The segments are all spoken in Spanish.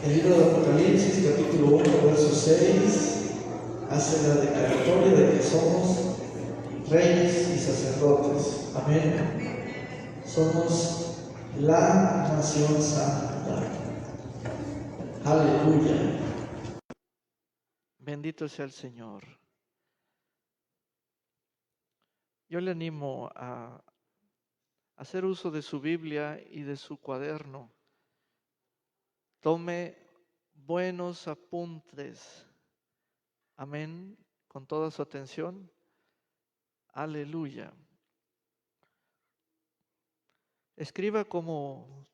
El libro de Apocalipsis, capítulo 1, verso 6, hace la declaratoria de que somos reyes y sacerdotes. Amén. Somos la nación santa. Aleluya. Bendito sea el Señor. Yo le animo a hacer uso de su Biblia y de su cuaderno. Tome buenos apuntes. Amén. Con toda su atención. Aleluya. Escriba como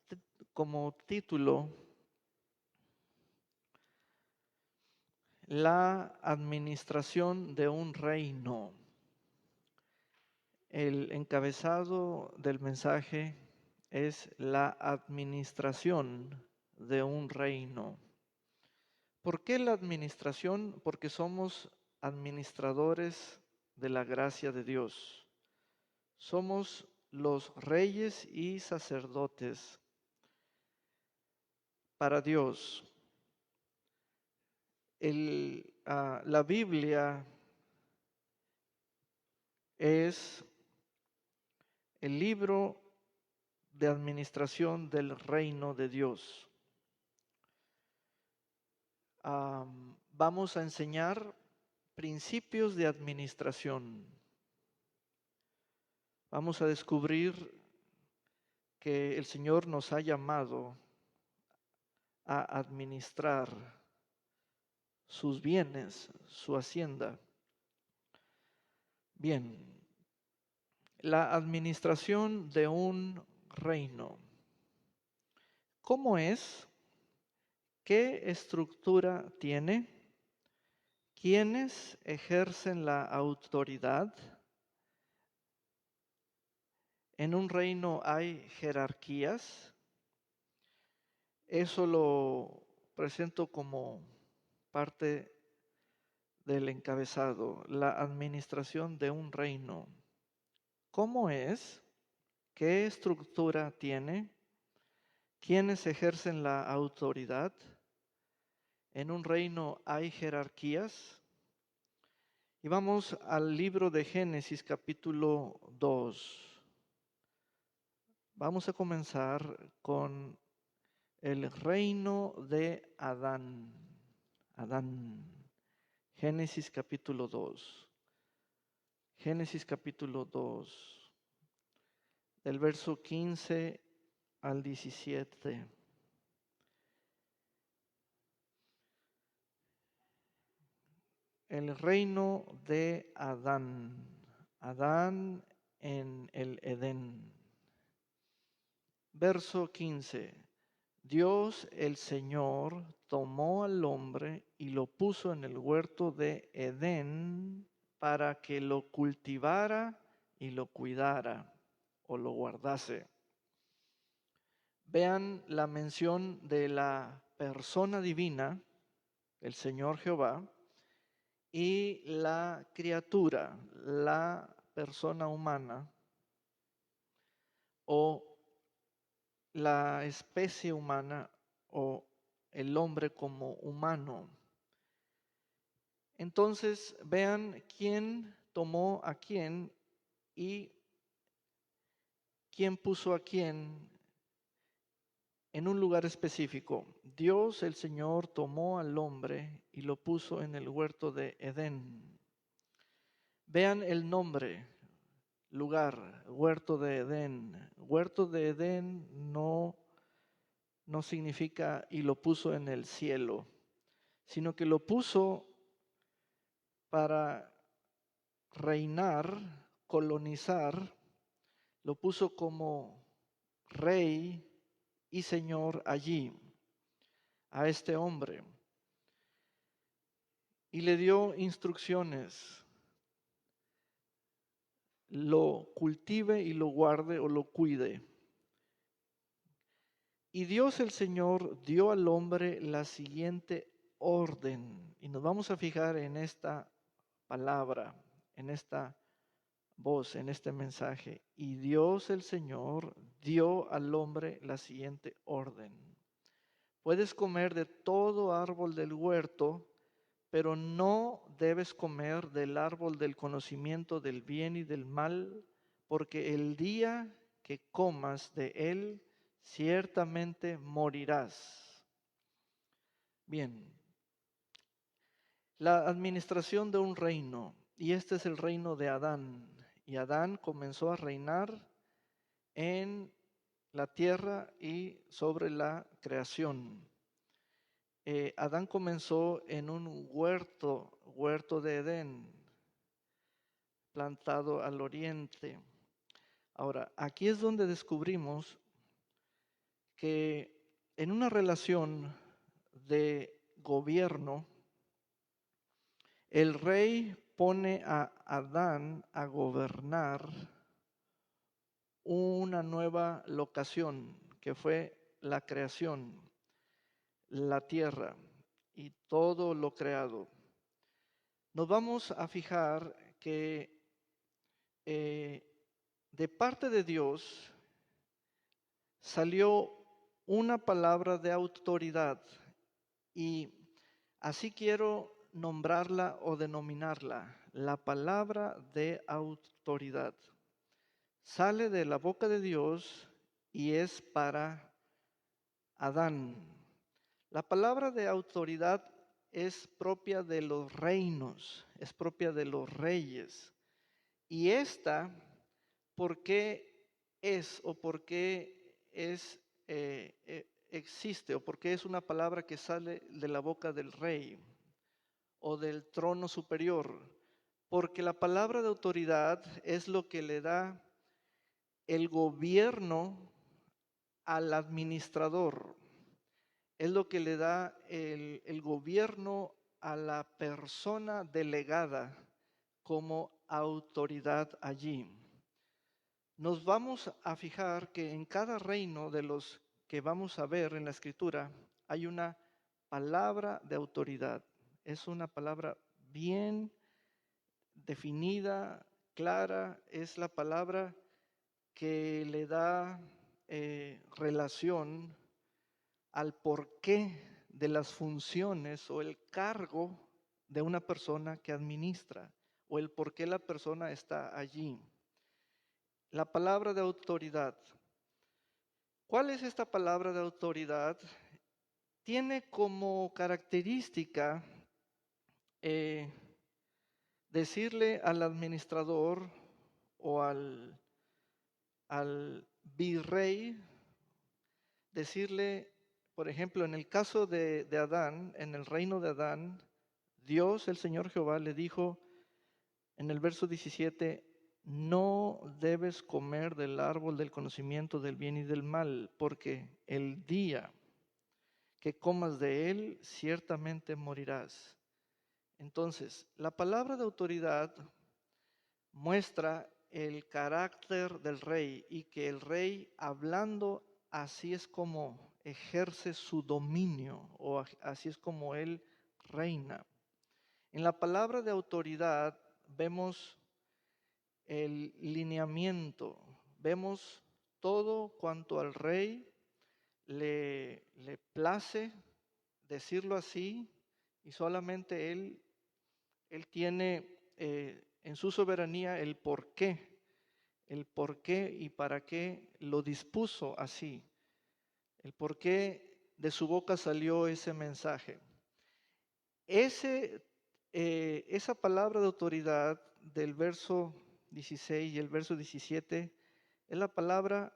título: la administración de un reino. El encabezado del mensaje es la administración de un reino. ¿Por qué la administración? Porque somos administradores de la gracia de Dios. Somos los reyes y sacerdotes para Dios. La Biblia es el libro de administración del reino de Dios. Vamos a enseñar principios de administración. Vamos a descubrir que el Señor nos ha llamado a administrar sus bienes, su hacienda. Bien, la administración de un reino. ¿Cómo es? ¿Qué estructura tiene? ¿Quiénes ejercen la autoridad? ¿En un reino hay jerarquías? Eso lo presento como parte del encabezado, la administración de un reino. ¿Cómo es? ¿Qué estructura tiene? ¿Quiénes ejercen la autoridad? ¿En un reino hay jerarquías? Y vamos al libro de Génesis, capítulo 2. Vamos a comenzar con el reino de Adán. Adán. Génesis capítulo 2. Génesis capítulo 2. Del verso 15 al 17. El reino de Adán. Adán en el Edén. Verso 15. Dios el Señor tomó al hombre y lo puso en el huerto de Edén para que lo cultivara y lo cuidara o lo guardase. Vean la mención de la persona divina, el Señor Jehová, y la criatura, la persona humana o la especie humana o el hombre como humano. Entonces vean quién tomó a quién y quién puso a quién en un lugar específico. Dios el Señor tomó al hombre y lo puso en el huerto de Edén. Vean el nombre, lugar, huerto de Edén. Huerto de Edén no significa y lo puso en el cielo, sino que lo puso para reinar, colonizar, lo puso como rey y señor allí, a este hombre. Y le dio instrucciones, lo cultive y lo guarde o lo cuide. Y Dios el Señor dio al hombre la siguiente orden. Y nos vamos a fijar en esta palabra, en esta voz, en este mensaje. Y Dios el Señor dio al hombre la siguiente orden. Puedes comer de todo árbol del huerto, pero no debes comer del árbol del conocimiento del bien y del mal, porque el día que comas de él, ciertamente morirás. Bien, la administración de un reino, y este es el reino de Adán. Y Adán comenzó a reinar en la tierra y sobre la creación. Adán comenzó en un huerto de Edén, plantado al oriente. Ahora, aquí es donde descubrimos que en una relación de gobierno, el rey pone a Adán a gobernar una nueva locación, que fue la creación, la tierra y todo lo creado. Nos vamos a fijar que de parte de Dios salió una palabra de autoridad, y así quiero nombrarla o denominarla, la palabra de autoridad. Sale de la boca de Dios y es para Adán. La palabra de autoridad es propia de los reinos, es propia de los reyes. Y esta, ¿por qué es o por qué es, existe o por qué es una palabra que sale de la boca del rey o del trono superior? Porque la palabra de autoridad es lo que le da el gobierno al administrador, es lo que le da el gobierno a la persona delegada como autoridad allí. Nos vamos a fijar que en cada reino de los que vamos a ver en la Escritura hay una palabra de autoridad. Es una palabra bien definida, clara, es la palabra que le da relación al porqué de las funciones o el cargo de una persona que administra o el por qué la persona está allí. La palabra de autoridad. ¿Cuál es esta palabra de autoridad? Tiene como característica decirle al administrador o al virrey, decirle, por ejemplo, en el caso de Adán, en el reino de Adán, Dios, el Señor Jehová, le dijo en el verso 17, no debes comer del árbol del conocimiento del bien y del mal, porque el día que comas de él, ciertamente morirás. Entonces, la palabra de autoridad muestra el carácter del rey y que el rey, hablando, así es como ejerce su dominio o así es como él reina. En la palabra de autoridad vemos el lineamiento, vemos todo cuanto al rey le place decirlo así, y solamente él tiene en su soberanía el por qué y para qué lo dispuso así, el por qué de su boca salió ese mensaje. Esa palabra de autoridad del verso 16 y el verso 17 es la palabra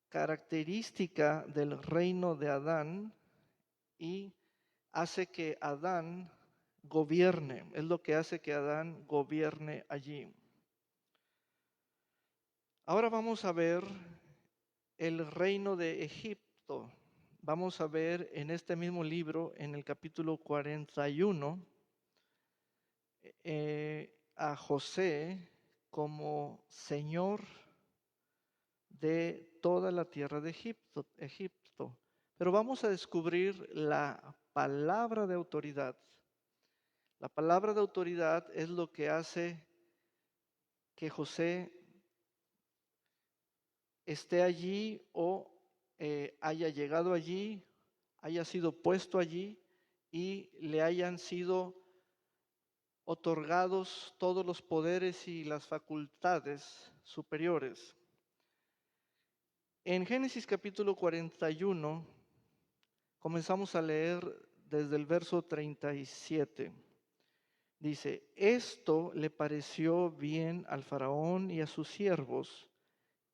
característica del reino de Adán y hace que Adán gobierne, es lo que hace que Adán gobierne allí. Ahora vamos a ver el reino de Egipto. Vamos a ver en este mismo libro, en el capítulo 41, a José como señor de toda la tierra de Egipto. Pero vamos a descubrir la palabra de autoridad. La palabra de autoridad es lo que hace que José esté allí o haya llegado allí haya sido puesto allí y le hayan sido otorgados todos los poderes y las facultades superiores. En Génesis capítulo 41 comenzamos a leer desde el verso 37. Dice, esto le pareció bien al faraón y a sus siervos.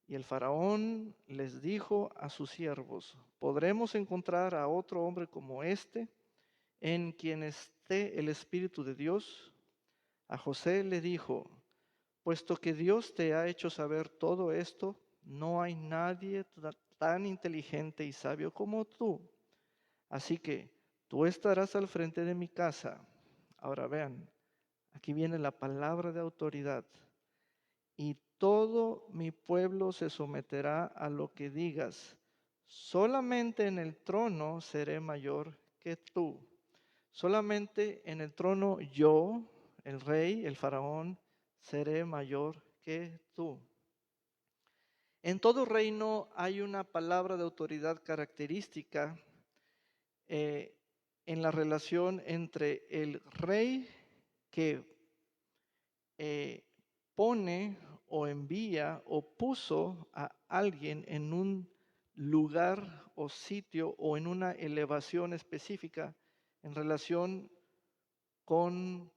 Y el faraón les dijo a sus siervos, ¿podremos encontrar a otro hombre como este, en quien esté el Espíritu de Dios? A José le dijo, puesto que Dios te ha hecho saber todo esto, no hay nadie tan inteligente y sabio como tú. Así que tú estarás al frente de mi casa. Ahora vean, aquí viene la palabra de autoridad. Y todo mi pueblo se someterá a lo que digas. Solamente en el trono seré mayor que tú. Solamente en el trono yo, el rey, el faraón, seré mayor que tú. En todo reino hay una palabra de autoridad característica en la relación entre el rey que pone o envía o puso a alguien en un lugar o sitio o en una elevación específica en relación con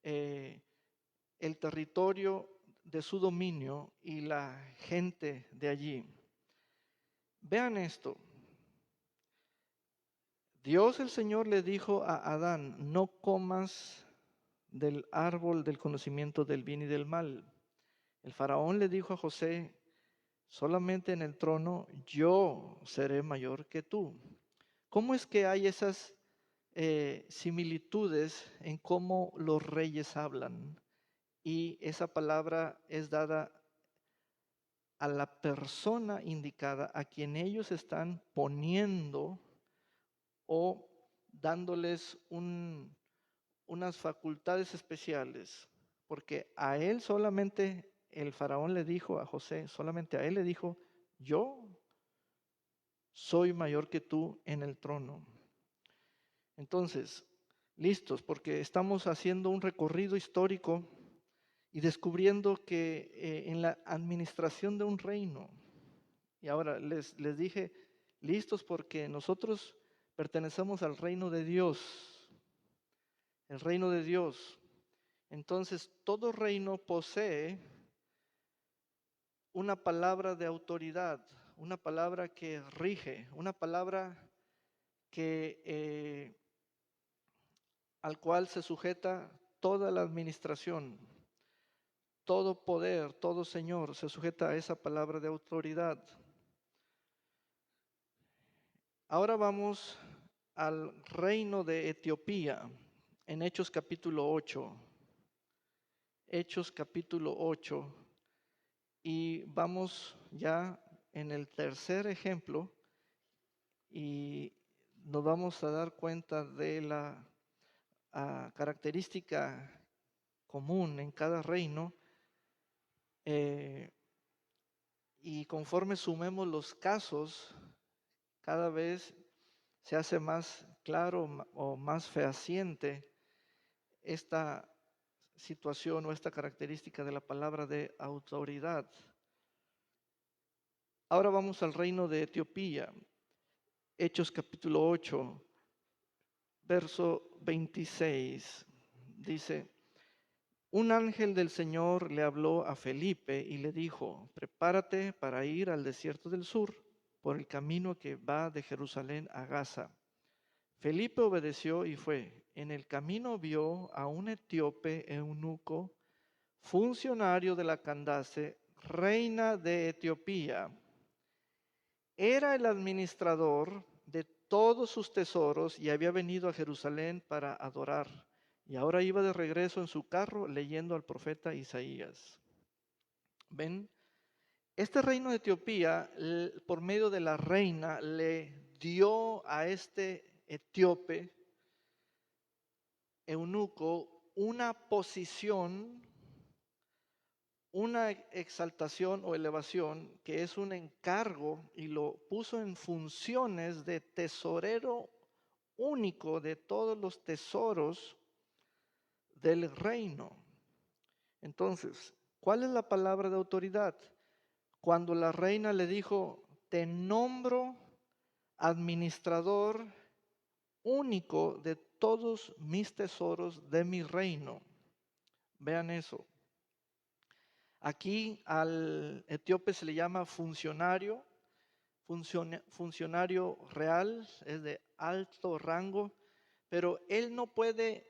el territorio de su dominio y la gente de allí. Vean esto. Dios el Señor le dijo a Adán, no comas del árbol del conocimiento del bien y del mal. El faraón le dijo a José, solamente en el trono yo seré mayor que tú. ¿Cómo es que hay esas similitudes en cómo los reyes hablan? Y esa palabra es dada a la persona indicada, a quien ellos están poniendo o dándoles unas facultades especiales, porque a él solamente el faraón le dijo a José, solamente a él le dijo, yo soy mayor que tú en el trono. Entonces, listos, porque estamos haciendo un recorrido histórico y descubriendo que en la administración de un reino, y ahora les dije, listos porque nosotros pertenecemos al reino de Dios, el reino de Dios. Entonces, todo reino posee una palabra de autoridad, una palabra que rige, una palabra que al cual se sujeta toda la administración, todo poder, todo señor se sujeta a esa palabra de autoridad. Ahora vamos al reino de Etiopía en Hechos capítulo 8. Hechos capítulo 8. Y vamos ya en el tercer ejemplo y nos vamos a dar cuenta de la característica común en cada reino. Y conforme sumemos los casos, cada vez se hace más claro o más fehaciente esta situación o esta característica de la palabra de autoridad. Ahora vamos al reino de Etiopía, Hechos capítulo 8, verso 26. Dice, un ángel del Señor le habló a Felipe y le dijo, prepárate para ir al desierto del sur, por el camino que va de Jerusalén a Gaza. Felipe obedeció y fue. En el camino vio a un etíope eunuco, funcionario de la Candace, reina de Etiopía. Era el administrador de todos sus tesoros y había venido a Jerusalén para adorar. Y ahora iba de regreso en su carro leyendo al profeta Isaías. ¿Ven? Este reino de Etiopía, por medio de la reina, le dio a este etíope eunuco una posición una exaltación o elevación que es un encargo y lo puso en funciones de tesorero único de todos los tesoros del reino. Entonces, ¿cuál es la palabra de autoridad? Cuando la reina le dijo, te nombro administrador único de todos mis tesoros de mi reino. Vean eso. Aquí al etíope se le llama funcionario, funcionario real, es de alto rango, pero él no puede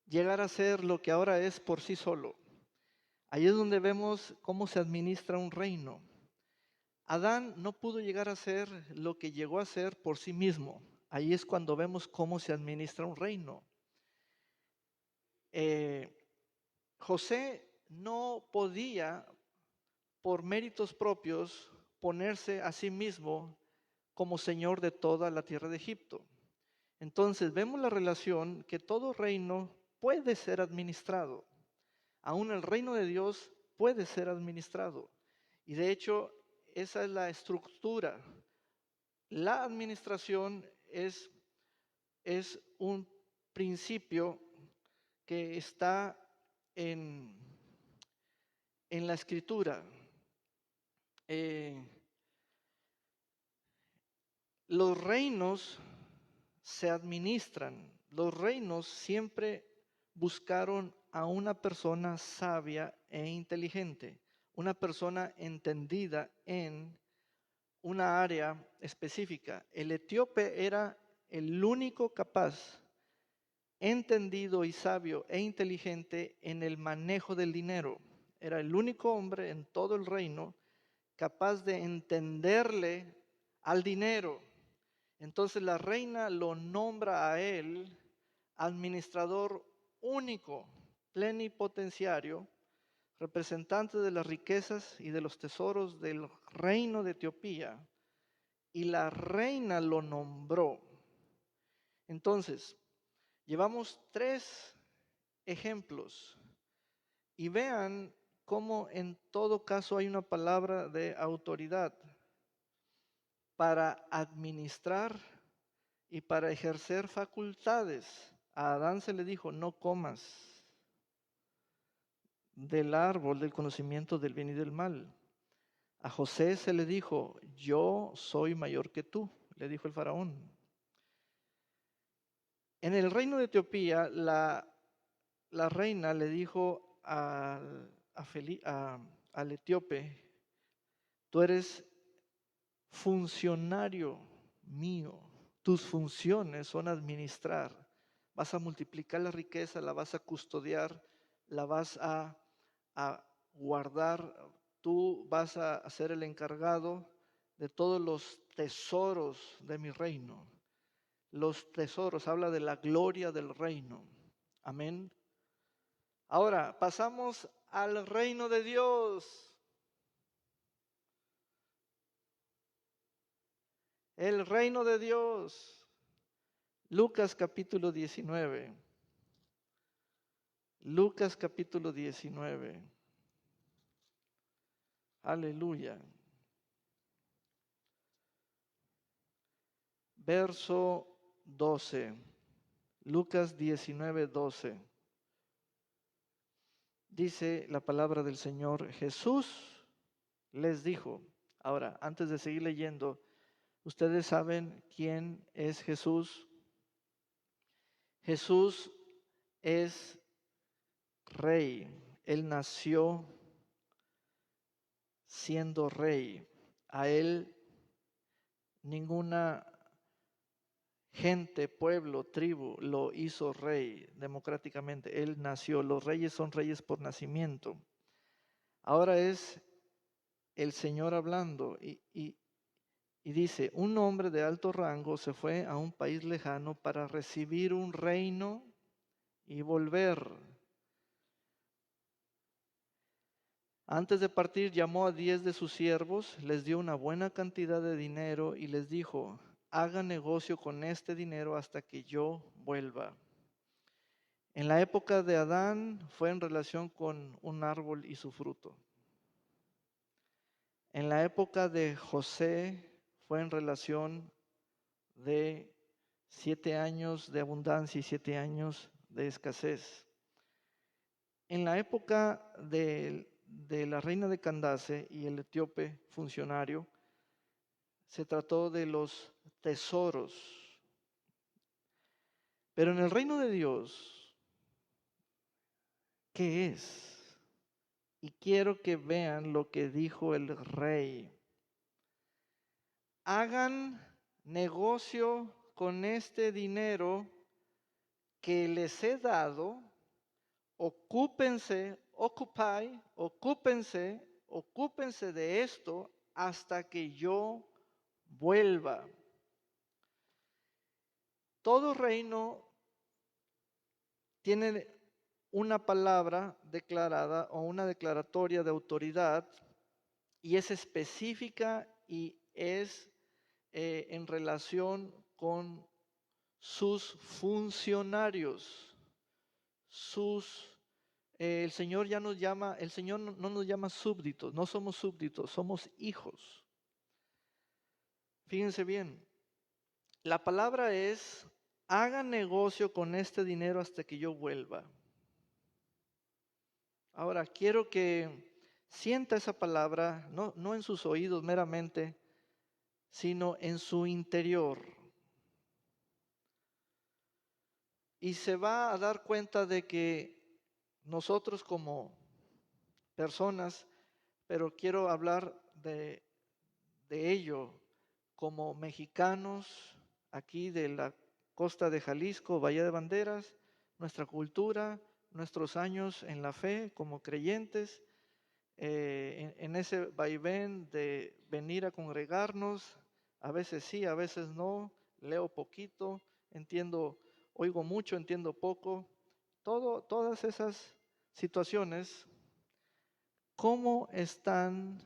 llegar a ser lo que ahora es por sí solo. Ahí es donde vemos cómo se administra un reino. Adán no pudo llegar a ser lo que llegó a ser por sí mismo. Ahí es cuando vemos cómo se administra un reino. José no podía, por méritos propios, ponerse a sí mismo como señor de toda la tierra de Egipto. Entonces vemos la relación que todo reino puede ser administrado. Aún el reino de Dios puede ser administrado. Y de hecho, esa es la estructura. La administración es un principio que está en la escritura. Los reinos se administran. Los reinos siempre buscaron a una persona sabia e inteligente, una persona entendida en una área específica. El etíope era el único capaz, entendido y sabio e inteligente en el manejo del dinero. Era el único hombre en todo el reino capaz de entenderle al dinero. Entonces la reina lo nombra a él administrador único, plenipotenciario, representante de las riquezas y de los tesoros del reino de Etiopía, y la reina lo nombró. Entonces, llevamos 3 ejemplos y vean cómo en todo caso hay una palabra de autoridad para administrar y para ejercer facultades. A Adán se le dijo, no comas del árbol del conocimiento del bien y del mal. A José se le dijo, yo soy mayor que tú, le dijo el faraón. En el reino de Etiopía, la reina le dijo al etíope, tú eres funcionario mío, tus funciones son administrar, vas a multiplicar la riqueza, la vas a custodiar, la vas a guardar, tú vas a ser el encargado de todos los tesoros de mi reino. Los tesoros, habla de la gloria del reino. Amén. Ahora pasamos al reino de Dios. El reino de Dios. Lucas capítulo 19. Lucas capítulo 19. Aleluya. Verso 12. Lucas 19, 12. Dice la palabra del Señor, Jesús les dijo. Ahora, antes de seguir leyendo, ¿ustedes saben quién es Jesús? Jesús es rey. Él nació siendo rey. A él ninguna gente, pueblo, tribu lo hizo rey democráticamente. Él nació. Los reyes son reyes por nacimiento. Ahora es el Señor hablando y dice, un hombre de alto rango se fue a un país lejano para recibir un reino y volver. Antes de partir llamó a 10 de sus siervos, les dio una buena cantidad de dinero y les dijo, hagan negocio con este dinero hasta que yo vuelva. En la época de Adán fue en relación con un árbol y su fruto. En la época de José fue en relación de 7 años de abundancia y 7 años de escasez. En la época de la reina de Candace y el etíope funcionario, se trató de los tesoros. Pero en el reino de Dios, ¿qué es? Y quiero que vean lo que dijo el rey. Hagan negocio con este dinero que les he dado, ocúpense de esto hasta que yo vuelva. Todo reino tiene una palabra declarada o una declaratoria de autoridad y es específica y es en relación con sus funcionarios, el Señor ya nos llama, el Señor no nos llama súbditos, no somos súbditos, somos hijos. Fíjense bien, la palabra es, hagan negocio con este dinero hasta que yo vuelva. Ahora, quiero que sienta esa palabra, no en sus oídos meramente, sino en su interior. Y se va a dar cuenta de que nosotros como personas, pero quiero hablar de ello como mexicanos aquí de la costa de Jalisco, Bahía de Banderas, nuestra cultura, nuestros años en la fe como creyentes, en ese vaivén de venir a congregarnos, a veces sí, a veces no, leo poquito, entiendo, oigo mucho, entiendo poco, todas esas situaciones, ¿cómo están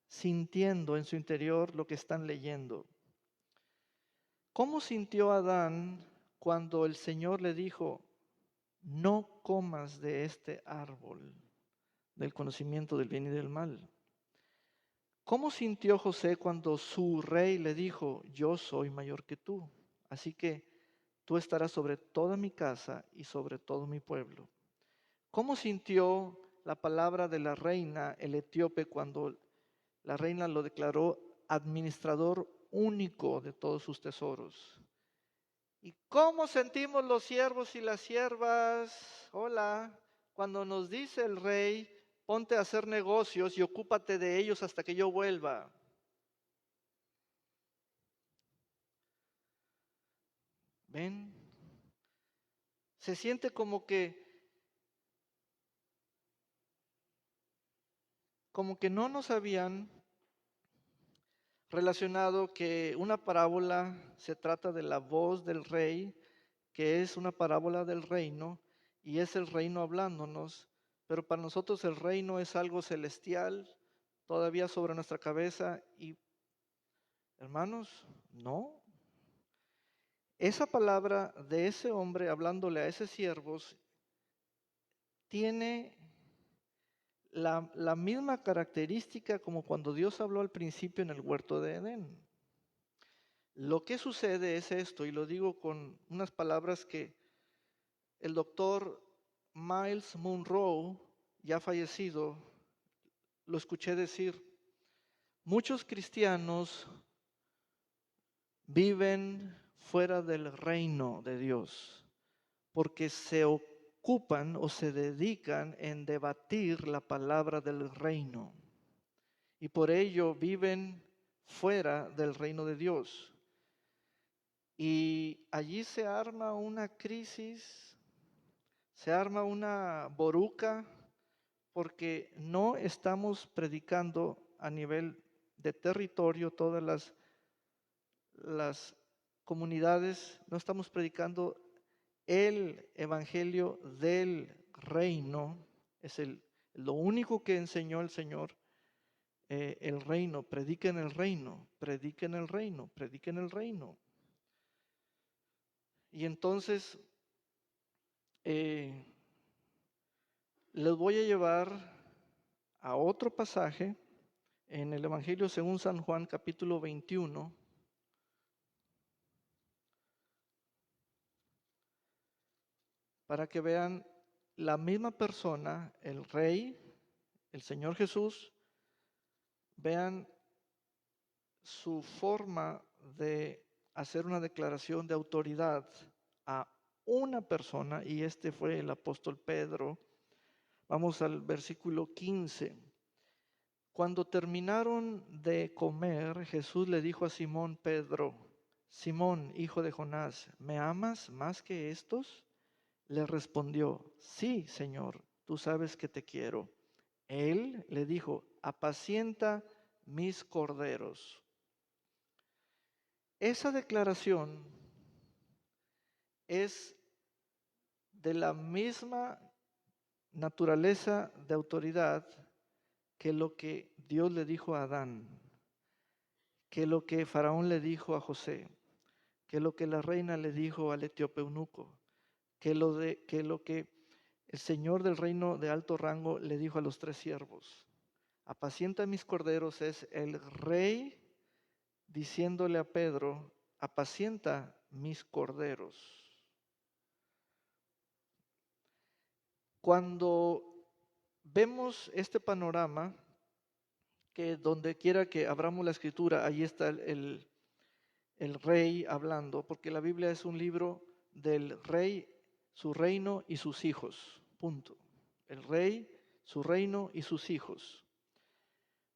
sintiendo en su interior lo que están leyendo? ¿Cómo sintió Adán cuando el Señor le dijo, no comas de este árbol del conocimiento del bien y del mal? ¿Cómo sintió José cuando su rey le dijo, yo soy mayor que tú, así que tú estarás sobre toda mi casa y sobre todo mi pueblo? ¿Cómo sintió la palabra de la reina, el etíope, cuando la reina lo declaró administrador único de todos sus tesoros? ¿Y cómo sentimos los siervos y las siervas? Hola, cuando nos dice el rey, ponte a hacer negocios y ocúpate de ellos hasta que yo vuelva. ¿Ven? Se siente como que no nos habían relacionado que una parábola se trata de la voz del rey, que es una parábola del reino, y es el reino hablándonos, pero para nosotros el reino es algo celestial, todavía sobre nuestra cabeza, y hermanos, no. Esa palabra de ese hombre hablándole a esos siervos tiene la misma característica como cuando Dios habló al principio en el huerto de Edén. Lo que sucede es esto, y lo digo con unas palabras que el doctor Miles Monroe, ya fallecido, lo escuché decir. Muchos cristianos viven fuera del reino de Dios porque se ocupan o se dedican en debatir la palabra del reino y por ello viven fuera del reino de Dios. Y allí se arma una crisis, se arma una boruca, porque no estamos predicando a nivel de territorio todas las comunidades, no estamos predicando el evangelio del reino, es lo único que enseñó el Señor, el reino, prediquen el reino, prediquen el reino, prediquen el reino. Y entonces Les voy a llevar a otro pasaje en el Evangelio según San Juan, capítulo 21. Para que vean la misma persona, el Rey, el Señor Jesús, vean su forma de hacer una declaración de autoridad a una persona, y este fue el apóstol Pedro. Vamos al versículo 15. Cuando terminaron de comer, Jesús le dijo a Simón Pedro: Simón, hijo de Jonás, ¿me amas más que estos? Le respondió: sí, Señor, tú sabes que te quiero. Él le dijo: apacienta mis corderos. Esa declaración es de la misma naturaleza de autoridad que lo que Dios le dijo a Adán, que lo que Faraón le dijo a José, que lo que la reina le dijo al etíope eunuco, que lo que el Señor del reino de alto rango le dijo a los 3 siervos. Apacienta mis corderos es el Rey diciéndole a Pedro: apacienta mis corderos. Cuando vemos este panorama, que donde quiera que abramos la escritura, ahí está el rey hablando, porque la Biblia es un libro del rey, su reino y sus hijos, punto. El rey, su reino y sus hijos.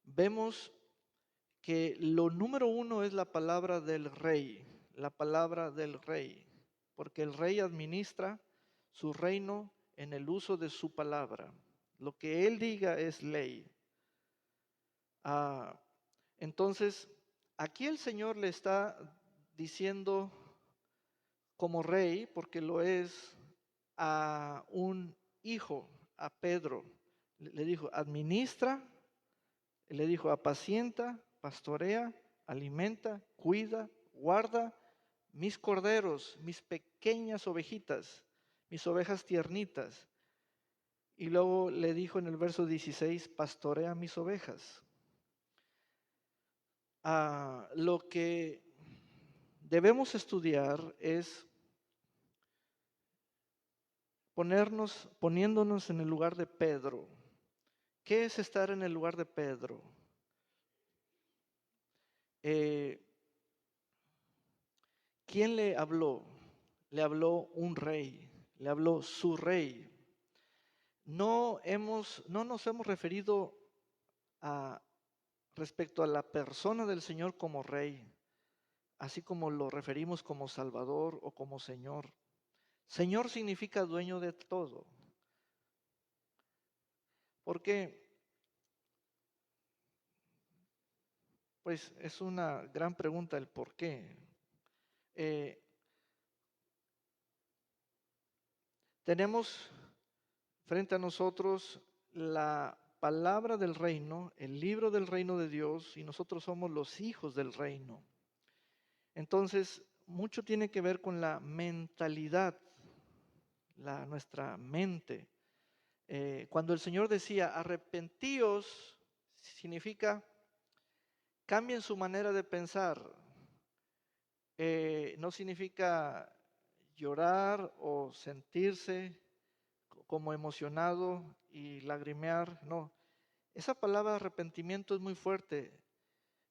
Vemos que lo número uno es la palabra del rey, porque el rey administra su reino en el uso de su palabra. Lo que él diga es ley. Entonces, aquí el Señor le está diciendo como rey, porque lo es, a un hijo, a Pedro. Le dijo: administra, le dijo: apacienta, pastorea, alimenta, cuida, guarda mis corderos, mis pequeñas ovejitas, mis ovejas tiernitas. Y luego le dijo en el verso 16: pastorea mis ovejas. Lo que debemos estudiar es poniéndonos en el lugar de Pedro. ¿Qué es estar en el lugar de Pedro? ¿Quién le habló? Le habló un rey, le habló su rey. No nos hemos referido respecto a la persona del Señor como rey, así como lo referimos como Salvador o como Señor. Señor significa dueño de todo. ¿Por qué? Pues es una gran pregunta el por qué. Tenemos frente a nosotros la palabra del reino, el libro del reino de Dios, y nosotros somos los hijos del reino. Entonces, mucho tiene que ver con la mentalidad, nuestra mente. Cuando el Señor decía arrepentíos, significa cambien su manera de pensar. No significa llorar o sentirse como emocionado y lagrimear, no. Esa palabra arrepentimiento es muy fuerte.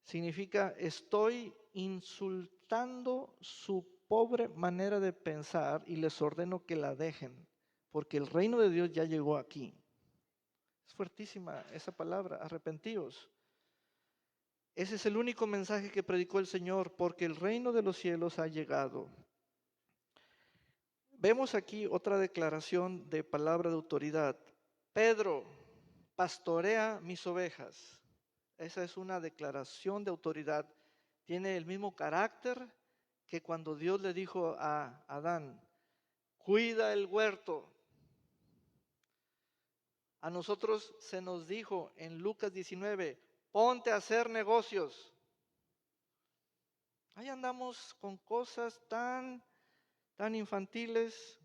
Significa estoy insultando su pobre manera de pensar y les ordeno que la dejen, porque el reino de Dios ya llegó aquí. Es fuertísima esa palabra, arrepentíos. Ese es el único mensaje que predicó el Señor, porque el reino de los cielos ha llegado. Vemos aquí otra declaración de palabra de autoridad. Pedro, pastorea mis ovejas. Esa es una declaración de autoridad. Tiene el mismo carácter que cuando Dios le dijo a Adán: cuida el huerto. A nosotros se nos dijo en Lucas 19, ponte a hacer negocios. Ahí andamos con cosas tan infantiles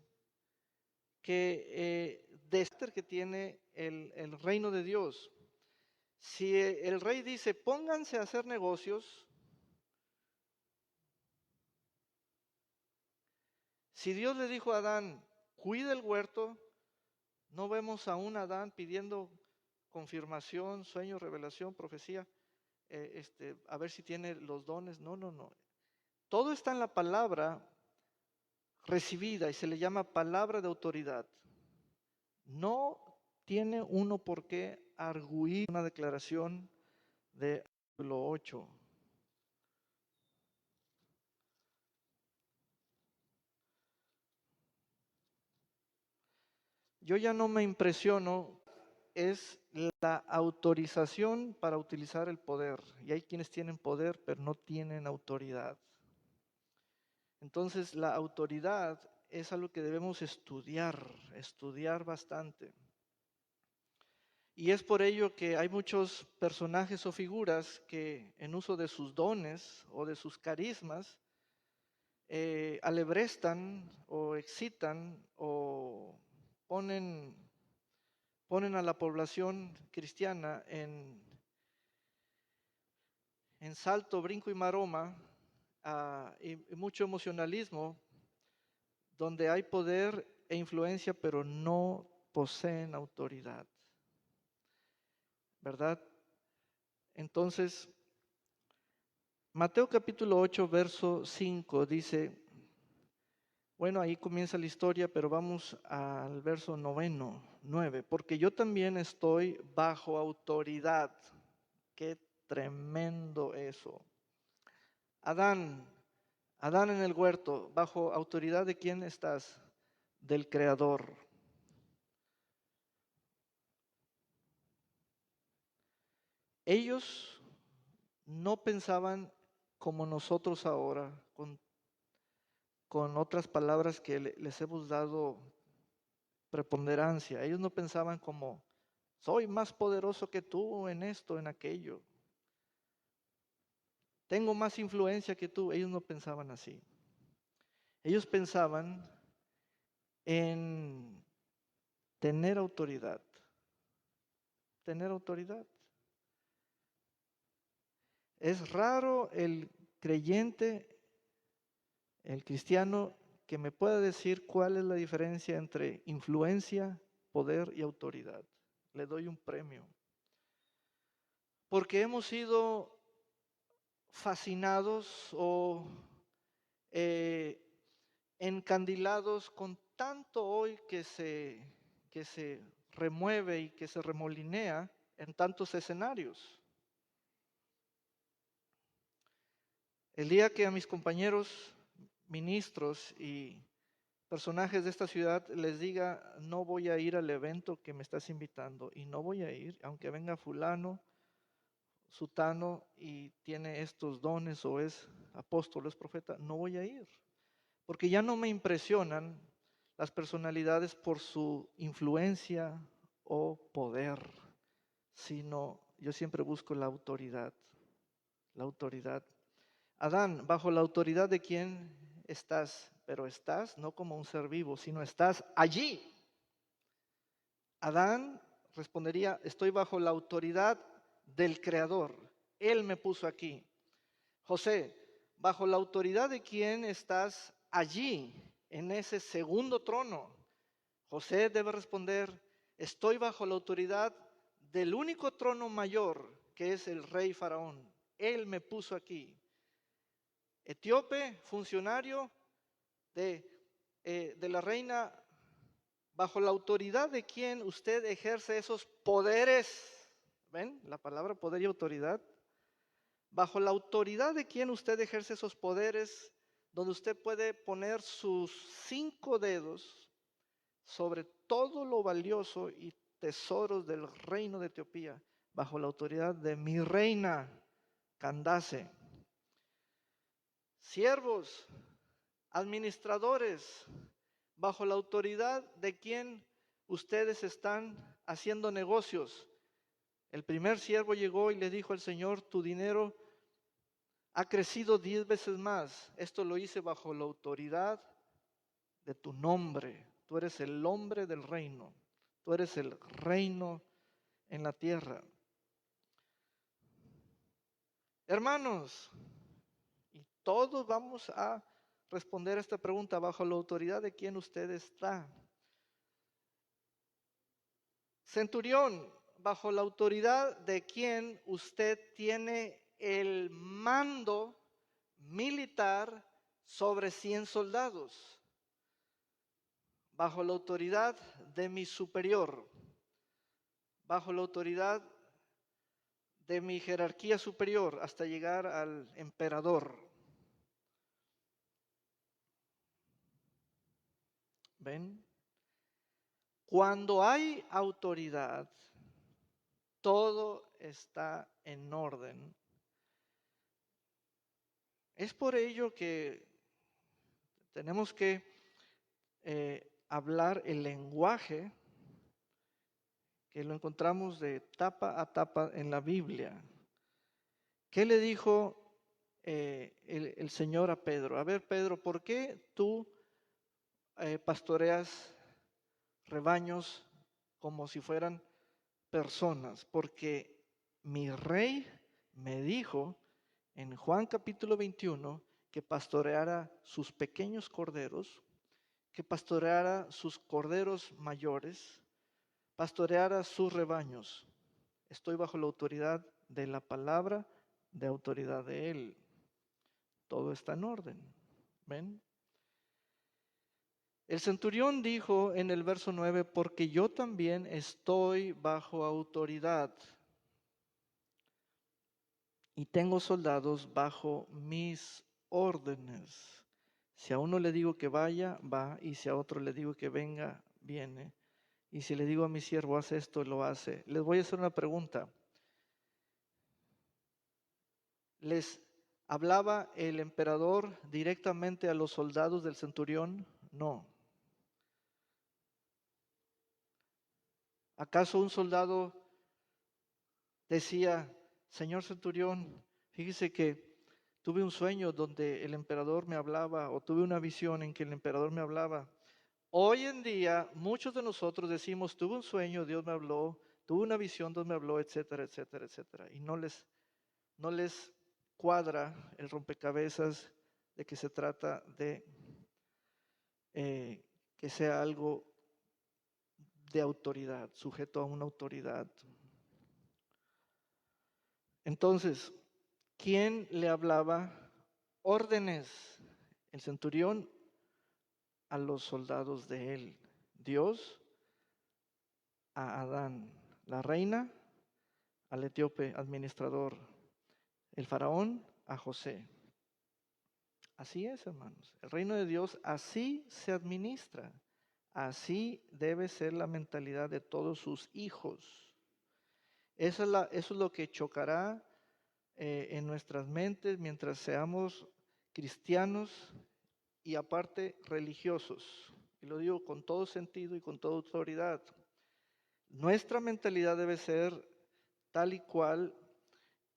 que tiene el reino de Dios. Si el rey dice, pónganse a hacer negocios, si Dios le dijo a Adán, cuida el huerto, no vemos a un Adán pidiendo confirmación, sueño, revelación, profecía, a ver si tiene los dones. No, no, no. Todo está en la palabra recibida y se le llama palabra de autoridad. No tiene uno por qué arguir una declaración de lo 8. Yo ya no me impresiono, es la autorización para utilizar el poder. Y hay quienes tienen poder, pero no tienen autoridad. Entonces, la autoridad es algo que debemos estudiar bastante. Y es por ello que hay muchos personajes o figuras que en uso de sus dones o de sus carismas alebrestan o excitan o ponen a la población cristiana en salto, brinco y maroma, y mucho emocionalismo, donde hay poder e influencia, pero no poseen autoridad. ¿Verdad? Entonces, Mateo capítulo 8, verso 5 dice, bueno, ahí comienza la historia, pero vamos al verso 9, porque yo también estoy bajo autoridad. Qué tremendo eso. Adán en el huerto, ¿bajo autoridad de quién estás? Del Creador. Ellos no pensaban como nosotros ahora, con otras palabras que les hemos dado preponderancia. Ellos no pensaban como, soy más poderoso que tú en esto, en aquello. Tengo más influencia que tú. Ellos no pensaban así. Ellos pensaban en tener autoridad. Tener autoridad. Es raro el creyente, el cristiano, que me pueda decir cuál es la diferencia entre influencia, poder y autoridad. Le doy un premio. Porque hemos sido fascinados o encandilados con tanto hoy que se remueve y que se remolinea en tantos escenarios. El día que a mis compañeros ministros y personajes de esta ciudad les diga, no voy a ir al evento que me estás invitando, y no voy a ir, aunque venga fulano, sutano y tiene estos dones o es apóstol, es profeta, no voy a ir. Porque ya no me impresionan las personalidades por su influencia o poder, sino yo siempre busco la autoridad. La autoridad. Adán, ¿bajo la autoridad de quién estás? Pero estás no como un ser vivo, sino estás allí. Adán respondería, estoy bajo la autoridad del Creador. Él me puso aquí. José, ¿bajo la autoridad de quién estás allí, en ese segundo trono? José debe responder, estoy bajo la autoridad del único trono mayor, que es el rey Faraón. Él me puso aquí. Etíope, funcionario de la reina, bajo la autoridad de quien usted ejerce esos poderes. ¿Ven? La palabra poder y autoridad. Bajo la autoridad de quien usted ejerce esos poderes, donde usted puede poner sus 5 dedos sobre todo lo valioso y tesoros del reino de Etiopía, bajo la autoridad de mi reina Candace. Siervos, administradores, bajo la autoridad de quien ustedes están haciendo negocios. El primer siervo llegó y le dijo al Señor, tu dinero ha crecido 10 veces más. Esto lo hice bajo la autoridad de tu nombre. Tú eres el hombre del reino. Tú eres el reino en la tierra. Hermanos, y todos vamos a responder a esta pregunta: ¿bajo la autoridad de quién usted está? Centurión, ¿bajo la autoridad de quién usted tiene el mando militar sobre 100 soldados? Bajo la autoridad de mi superior, bajo la autoridad de mi jerarquía superior hasta llegar al emperador. ¿Ven? Cuando hay autoridad, todo está en orden. Es por ello que tenemos que hablar el lenguaje que lo encontramos de tapa a tapa en la Biblia. ¿Qué le dijo el Señor a Pedro? A ver, Pedro, ¿por qué tú pastoreas rebaños como si fueran personas? Porque mi rey me dijo en Juan capítulo 21 que pastoreara sus pequeños corderos, que pastoreara sus corderos mayores, pastoreara sus rebaños. Estoy bajo la autoridad de la palabra, de autoridad de Él. Todo está en orden. ¿Ven? El centurión dijo en el verso 9, porque yo también estoy bajo autoridad y tengo soldados bajo mis órdenes. Si a uno le digo que vaya, va, y si a otro le digo que venga, viene. Y si le digo a mi siervo, haz esto, lo hace. Les voy a hacer una pregunta. ¿Les hablaba el emperador directamente a los soldados del centurión? No. ¿Acaso un soldado decía: señor centurión, fíjese que tuve un sueño donde el emperador me hablaba, o tuve una visión en que el emperador me hablaba? Hoy en día muchos de nosotros decimos: tuve un sueño, Dios me habló, tuve una visión, Dios me habló, etcétera, etcétera, etcétera. Y no les cuadra el rompecabezas de que se trata de que sea algo de autoridad, sujeto a una autoridad. Entonces, ¿quién le hablaba órdenes? El centurión a los soldados de él. Dios a Adán. La reina al etíope administrador. El faraón a José. Así es, hermanos. El reino de Dios así se administra. Así debe ser la mentalidad de todos sus hijos. Eso es lo que chocará en nuestras mentes mientras seamos cristianos y aparte religiosos. Y lo digo con todo sentido y con toda autoridad. Nuestra mentalidad debe ser tal y cual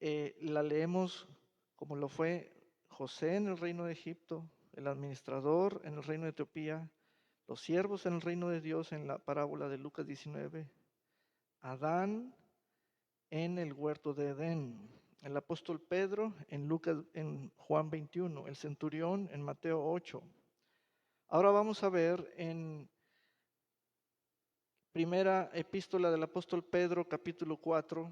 la leemos como lo fue José en el reino de Egipto, el administrador en el reino de Etiopía, los siervos en el reino de Dios en la parábola de Lucas 19, Adán en el huerto de Edén, el apóstol Pedro en Juan 21, el centurión en Mateo 8. Ahora vamos a ver en primera epístola del apóstol Pedro, capítulo 4,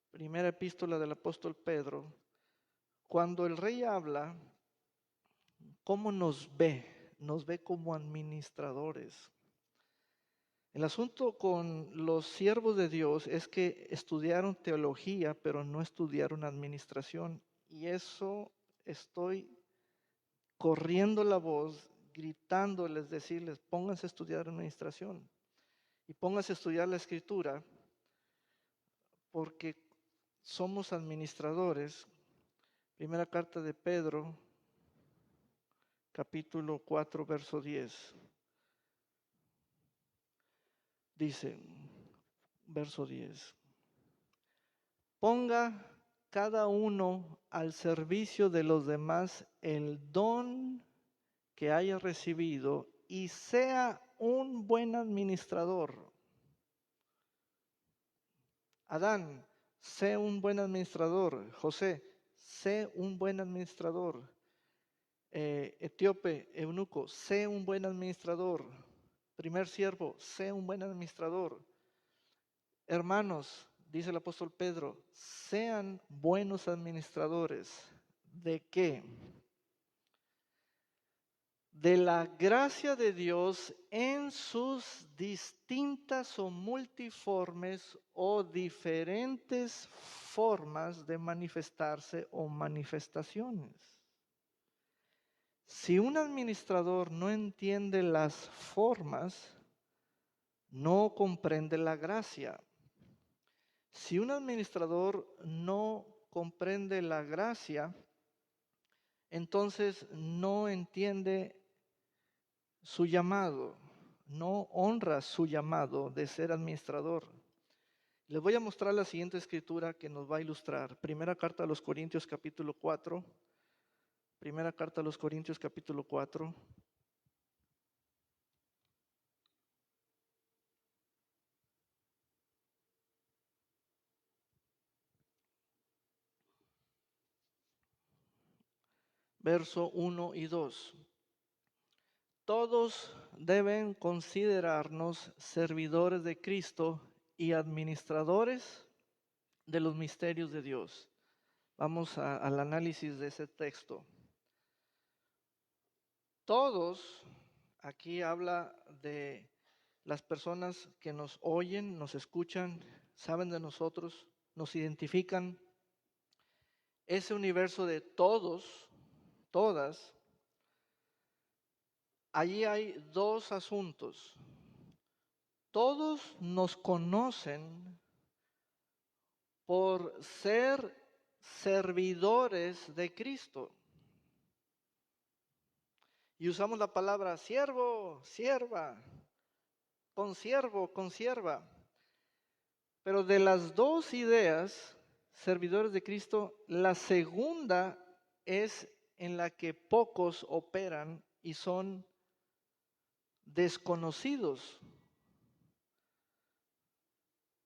primera epístola del apóstol Pedro, cuando el rey habla, ¿cómo nos ve? Nos ve como administradores. El asunto con los siervos de Dios es que estudiaron teología, pero no estudiaron administración. Y eso estoy corriendo la voz, gritándoles, decirles: pónganse a estudiar administración y pónganse a estudiar la escritura, porque somos administradores. Primera carta de Pedro, capítulo 4, verso 10. Dice, verso 10, ponga cada uno al servicio de los demás el don que haya recibido y sea un buen administrador. Adán, sé un buen administrador. José, sé un buen administrador. Etíope, eunuco, sé un buen administrador. Primer siervo, sé un buen administrador. Hermanos, dice el apóstol Pedro, sean buenos administradores. ¿De qué? De la gracia de Dios en sus distintas o multiformes o diferentes formas de manifestarse o manifestaciones. Si un administrador no entiende las formas, no comprende la gracia. Si un administrador no comprende la gracia, entonces no entiende su llamado, no honra su llamado de ser administrador. Les voy a mostrar la siguiente escritura que nos va a ilustrar. Primera carta a los Corintios capítulo 4. Primera carta a los Corintios capítulo 4. Verso 1 y 2. Todos deben considerarnos servidores de Cristo y administradores de los misterios de Dios. Vamos al análisis de ese texto. Todos, aquí habla de las personas que nos oyen, nos escuchan, saben de nosotros, nos identifican. Ese universo de todos, todas, allí hay dos asuntos. Todos nos conocen por ser servidores de Cristo. Y usamos la palabra siervo, sierva, consiervo, consierva. Pero de las dos ideas, servidores de Cristo, la segunda es en la que pocos operan y son desconocidos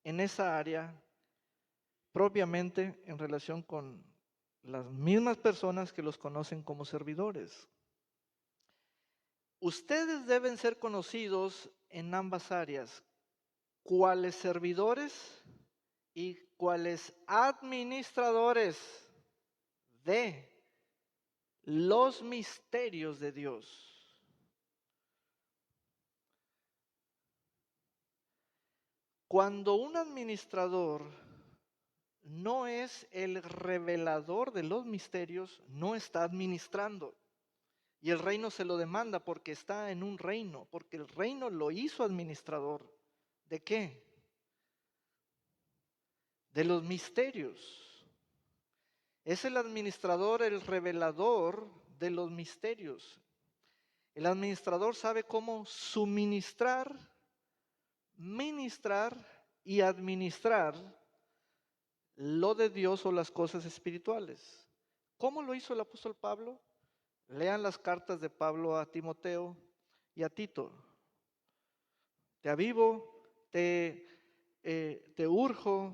en esa área, propiamente en relación con las mismas personas que los conocen como servidores. Ustedes deben ser conocidos en ambas áreas, cuáles servidores y cuáles administradores de los misterios de Dios. Cuando un administrador no es el revelador de los misterios, no está administrando. Y el reino se lo demanda porque está en un reino, porque el reino lo hizo administrador. ¿De qué? De los misterios. Es el administrador, el revelador de los misterios. El administrador sabe cómo suministrar, ministrar y administrar lo de Dios o las cosas espirituales. ¿Cómo lo hizo el apóstol Pablo? Lean las cartas de Pablo a Timoteo y a Tito. Te avivo, te urjo,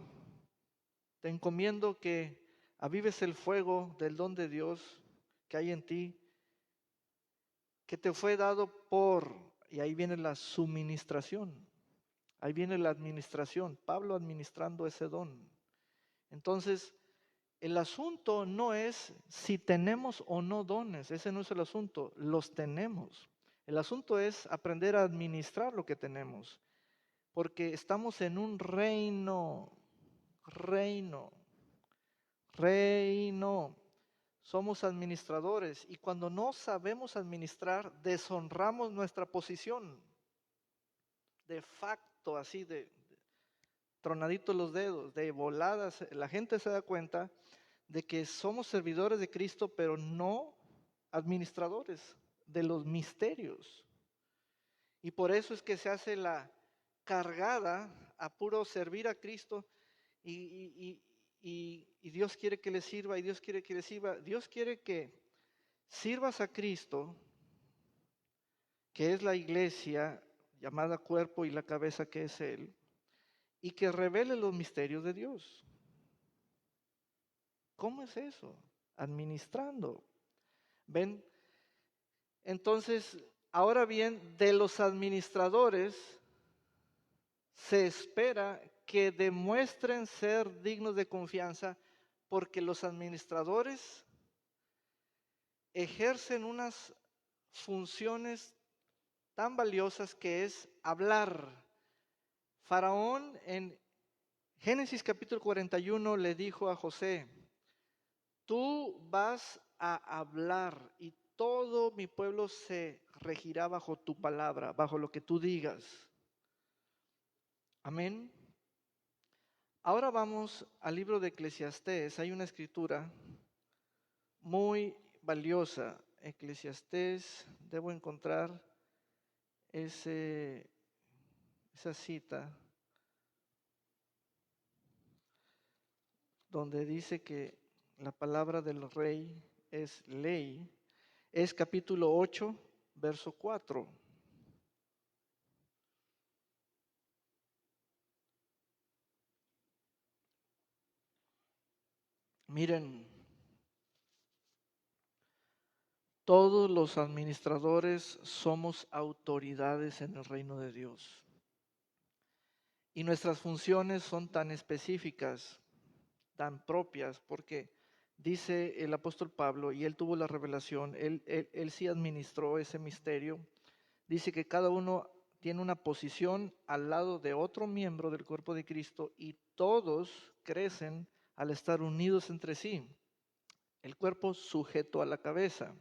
te encomiendo que avives el fuego del don de Dios que hay en ti, que te fue dado por, y ahí viene la suministración, ahí viene la administración, Pablo administrando ese don. Entonces, el asunto no es si tenemos o no dones, ese no es el asunto, los tenemos. El asunto es aprender a administrar lo que tenemos, porque estamos en un reino. Somos administradores y cuando no sabemos administrar, deshonramos nuestra posición. De facto, así de tronaditos los dedos, de voladas, la gente se da cuenta de que somos servidores de Cristo, pero no administradores de los misterios. Y por eso es que se hace la cargada a puro servir a Cristo y Dios quiere que le sirva y Dios quiere que le sirva. Dios quiere que sirvas a Cristo que es la iglesia llamada cuerpo y la cabeza que es Él, y que revele los misterios de Dios. ¿Cómo es eso? Administrando. ¿Ven? Entonces, ahora bien, de los administradores se espera que demuestren ser dignos de confianza, porque los administradores ejercen unas funciones tan valiosas que es hablar. Faraón en Génesis capítulo 41 le dijo a José: tú vas a hablar y todo mi pueblo se regirá bajo tu palabra, bajo lo que tú digas. Amén. Ahora vamos al libro de Eclesiastés. Hay una escritura muy valiosa. Eclesiastés, debo encontrar esa cita donde dice que la palabra del rey es ley. Es capítulo 8, verso 4. Miren, todos los administradores somos autoridades en el reino de Dios. Y nuestras funciones son tan específicas, tan propias, porque dice el apóstol Pablo, y él tuvo la revelación, él sí administró ese misterio. Dice que cada uno tiene una posición al lado de otro miembro del cuerpo de Cristo y todos crecen al estar unidos entre sí. El cuerpo sujeto a la cabeza.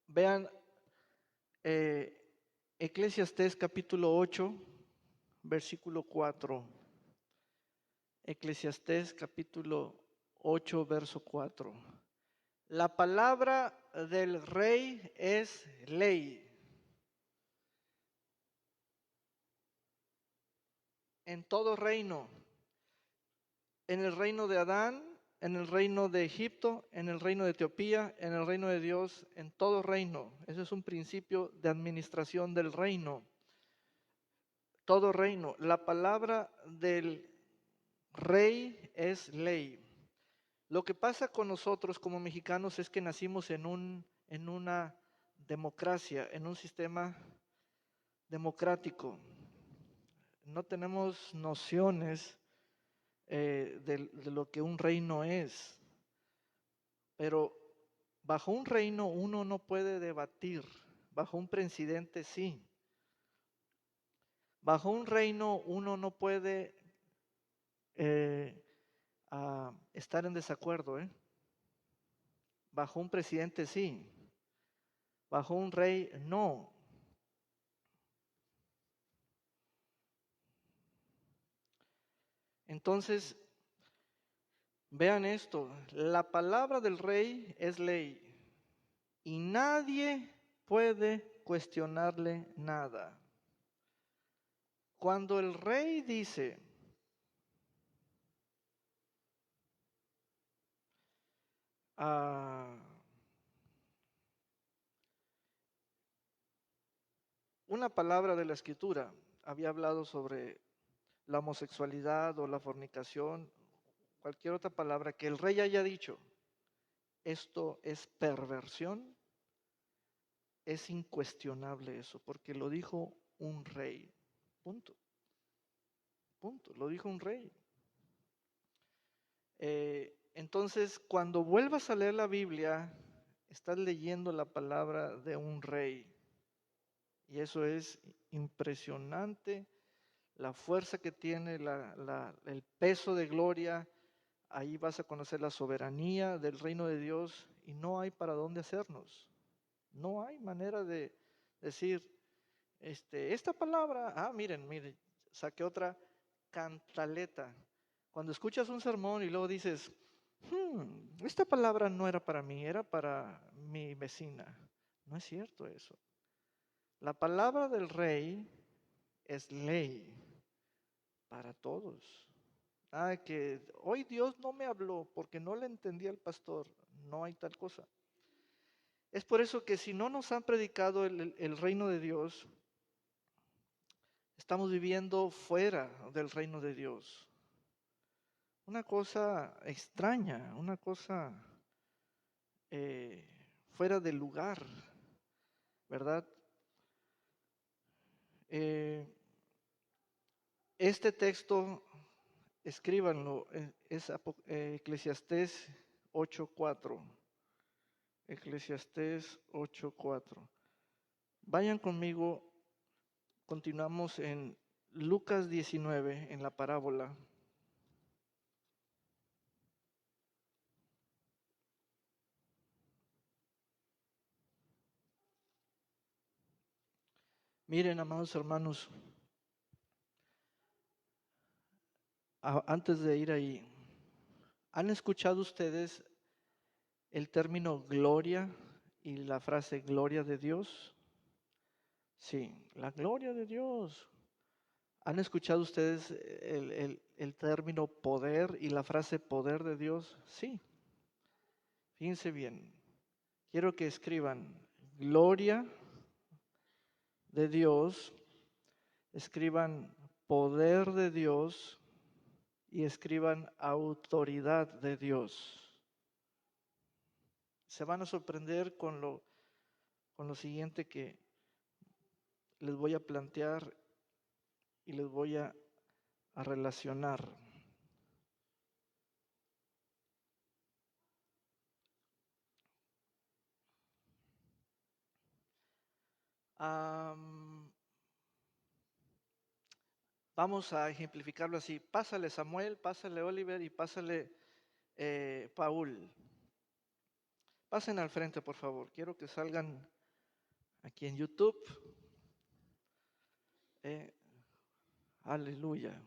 Vean Eclesiastés capítulo 8, versículo 4. Eclesiastés capítulo 8, verso 4. La palabra del rey es ley. En todo reino, en el reino de Adán, en el reino de Egipto, en el reino de Etiopía, en el reino de Dios, en todo reino. Ese es un principio de administración del reino. Todo reino. La palabra del rey es ley. Lo que pasa con nosotros como mexicanos es que nacimos en una democracia, en un sistema democrático. No tenemos nociones de lo que un reino es. Pero bajo un reino uno no puede debatir, bajo un presidente sí. Bajo un reino uno no puede estar en desacuerdo. Bajo un presidente sí, bajo un rey no. Entonces, vean esto, la palabra del rey es ley y nadie puede cuestionarle nada. Cuando el rey dice, una palabra de la escritura había hablado sobre la homosexualidad o la fornicación, cualquier otra palabra que el rey haya dicho, esto es perversión, es incuestionable eso, porque lo dijo un rey. Punto. Punto. Lo dijo un rey. Entonces, cuando vuelvas a leer la Biblia, estás leyendo la palabra de un rey. Y eso es impresionante, la fuerza que tiene, el peso de gloria. Ahí vas a conocer la soberanía del reino de Dios y no hay para dónde hacernos. No hay manera de decir, esta palabra, miren, saqué otra cantaleta. Cuando escuchas un sermón y luego dices, esta palabra no era para mí, era para mi vecina. No es cierto eso. La palabra del rey es ley para todos. Que hoy Dios no me habló porque no le entendí al pastor. No hay tal cosa. Es por eso que si no nos han predicado el reino de Dios, estamos viviendo fuera del reino de Dios. Una cosa extraña, una cosa fuera del lugar, ¿verdad? Este texto, escríbanlo, es Eclesiastés 8:4. Eclesiastés 8:4. Vayan conmigo, continuamos en Lucas 19, en la parábola. Miren, amados hermanos, antes de ir ahí, ¿han escuchado ustedes el término gloria y la frase gloria de Dios? Sí, la gloria de Dios. ¿Han escuchado ustedes el término poder y la frase poder de Dios? Sí. Fíjense bien. Quiero que escriban gloria de Dios, escriban poder de Dios y escriban autoridad de Dios. Se van a sorprender con lo siguiente que les voy a plantear y les voy a relacionar. Vamos a ejemplificarlo así. Pásale Samuel, pásale Oliver y pásale Paul. Pasen al frente, por favor. Quiero que salgan aquí en YouTube. Aleluya.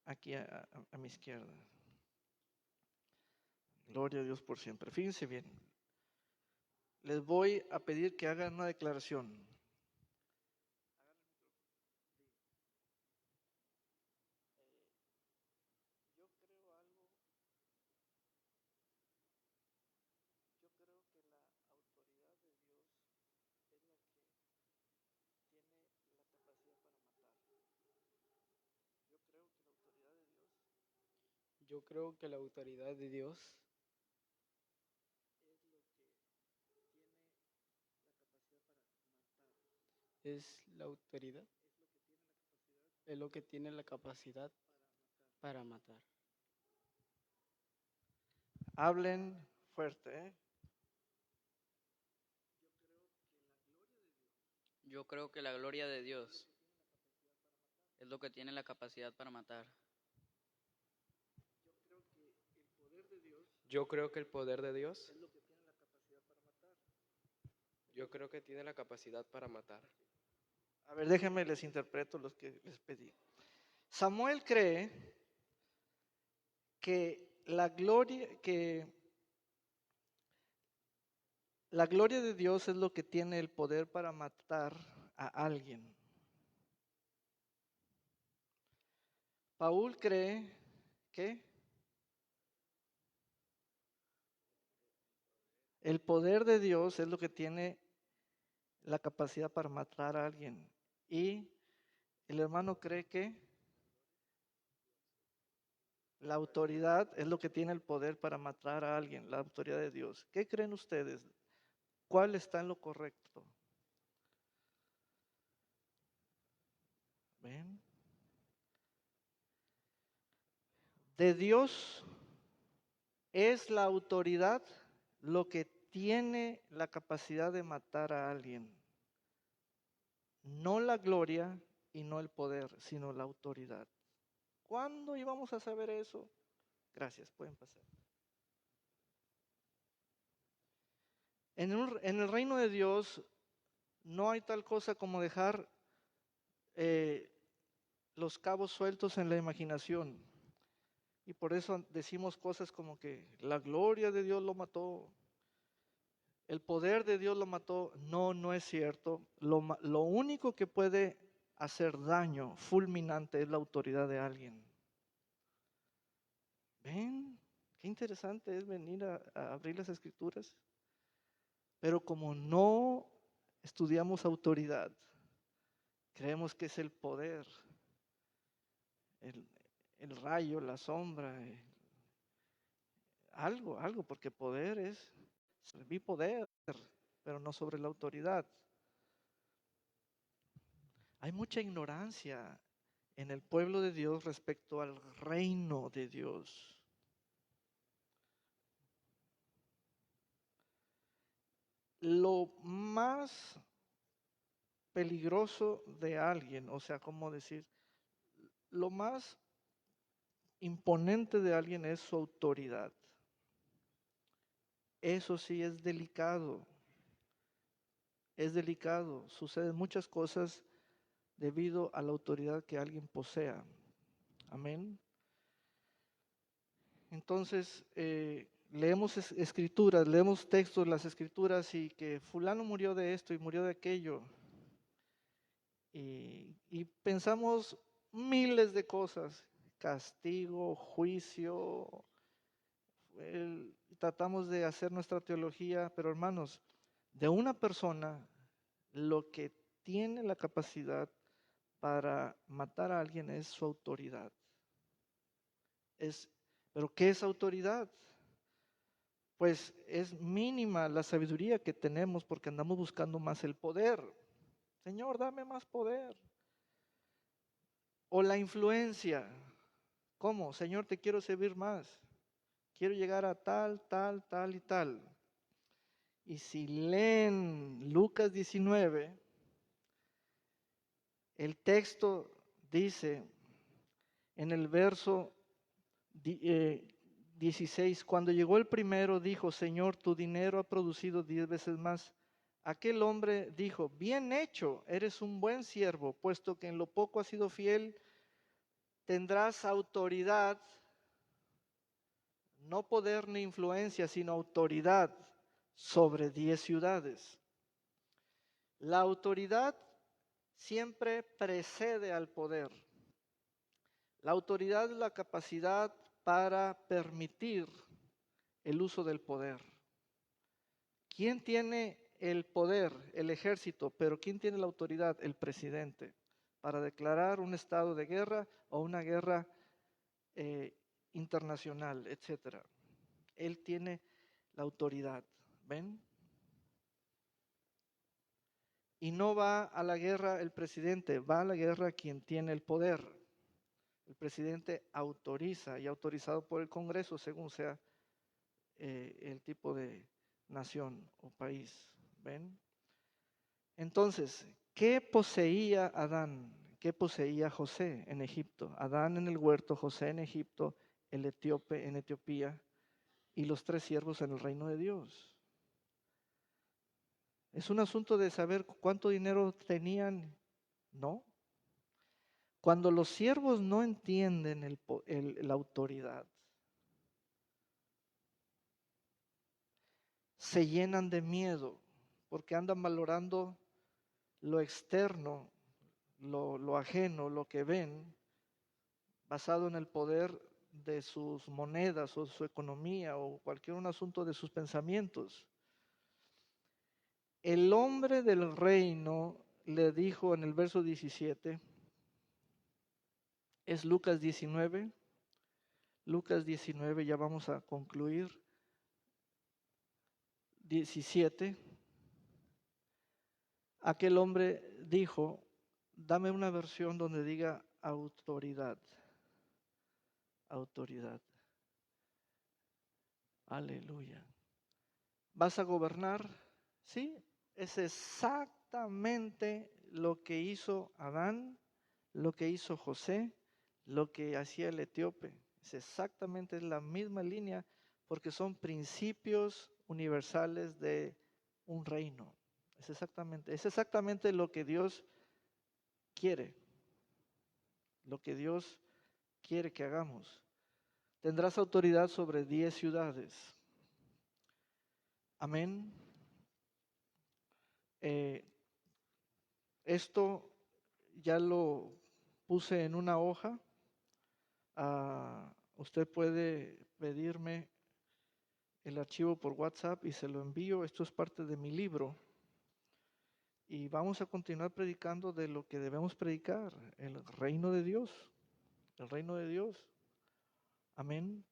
Aquí a mi izquierda. Gloria a Dios por siempre. Fíjense bien. Les voy a pedir que hagan una declaración. Yo creo que la autoridad de Dios es la autoridad, es lo que tiene la capacidad para matar. Hablen fuerte, ¿eh? Yo creo que la gloria de Dios es lo que tiene la capacidad para matar. Yo creo que el poder de Dios, yo creo que tiene la capacidad para matar. A ver, déjenme les interpreto los que les pedí. Samuel cree que la gloria de Dios es lo que tiene el poder para matar a alguien. Paul cree que el poder de Dios es lo que tiene la capacidad para matar a alguien. Y el hermano cree que la autoridad es lo que tiene el poder para matar a alguien, la autoridad de Dios. ¿Qué creen ustedes? ¿Cuál está en lo correcto? ¿Ven? De Dios es la autoridad lo que tiene la capacidad de matar a alguien. No la gloria y no el poder, sino la autoridad. ¿Cuándo íbamos a saber eso? Gracias, pueden pasar. En el reino de Dios no hay tal cosa como dejar los cabos sueltos en la imaginación. Y por eso decimos cosas como que la gloria de Dios lo mató, el poder de Dios lo mató. No, no es cierto. Lo único que puede hacer daño fulminante es la autoridad de alguien. ¿Ven? Qué interesante es venir a abrir las escrituras. Pero como no estudiamos autoridad, creemos que es el poder, el, el rayo, la sombra, algo, porque poder es, vi poder, pero no sobre la autoridad. Hay mucha ignorancia en el pueblo de Dios respecto al reino de Dios. Lo más peligroso de alguien, o sea, ¿cómo decir? Lo más imponente de alguien es su autoridad. Eso sí es delicado. Es delicado. Suceden muchas cosas debido a la autoridad que alguien posea. Amén. Entonces, leemos escrituras, leemos textos, las escrituras, y que fulano murió de esto y murió de aquello. Y pensamos miles de cosas, castigo, juicio, tratamos de hacer nuestra teología, pero hermanos, de una persona, lo que tiene la capacidad para matar a alguien es su autoridad. ¿Pero qué es autoridad? Pues es mínima la sabiduría que tenemos porque andamos buscando más el poder. Señor, dame más poder. O la influencia. ¿Cómo? Señor, te quiero servir más. Quiero llegar a tal, tal, tal y tal. Y si leen Lucas 19, el texto dice en el verso 16, cuando llegó el primero, dijo, Señor, tu dinero ha producido 10 veces más. Aquel hombre dijo, bien hecho, eres un buen siervo, puesto que en lo poco has sido fiel, tendrás autoridad, no poder ni influencia, sino autoridad sobre 10 ciudades. La autoridad siempre precede al poder. La autoridad es la capacidad para permitir el uso del poder. ¿Quién tiene el poder? El ejército. Pero ¿quién tiene la autoridad? El presidente. Para declarar un estado de guerra o una guerra internacional, etcétera. Él tiene la autoridad. ¿Ven? Y no va a la guerra el presidente, va a la guerra quien tiene el poder. El presidente autoriza y autorizado por el Congreso según sea el tipo de nación o país. ¿Ven? Entonces, ¿qué poseía Adán? ¿Qué poseía José en Egipto? Adán en el huerto, José en Egipto, el etíope en Etiopía y los 3 siervos en el reino de Dios. ¿Es un asunto de saber cuánto dinero tenían? No. Cuando los siervos no entienden la autoridad, se llenan de miedo porque andan valorando lo externo, lo ajeno, lo que ven, basado en el poder de sus monedas o su economía o cualquier un asunto de sus pensamientos. El hombre del reino le dijo en el verso 17, es Lucas 19, ya vamos a concluir, 17, aquel hombre dijo, dame una versión donde diga autoridad, autoridad, aleluya. ¿Vas a gobernar? Sí, es exactamente lo que hizo Adán, lo que hizo José, lo que hacía el etíope. Es exactamente la misma línea porque son principios universales de un reino. Es exactamente lo que Dios quiere, lo que Dios quiere que hagamos. Tendrás autoridad sobre 10 ciudades. Amén. Esto ya lo puse en una hoja. Usted puede pedirme el archivo por WhatsApp y se lo envío. Esto es parte de mi libro. Y vamos a continuar predicando de lo que debemos predicar, el reino de Dios. El reino de Dios. Amén.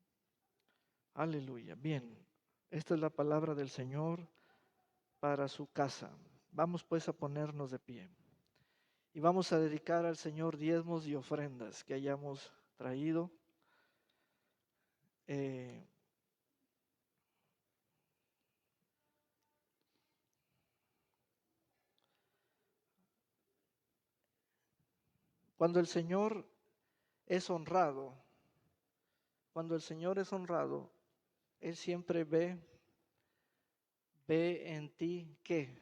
Aleluya. Bien, esta es la palabra del Señor para su casa. Vamos pues a ponernos de pie. Y vamos a dedicar al Señor diezmos y ofrendas que hayamos traído. Cuando el Señor es honrado, Él siempre ve en ti, ¿qué?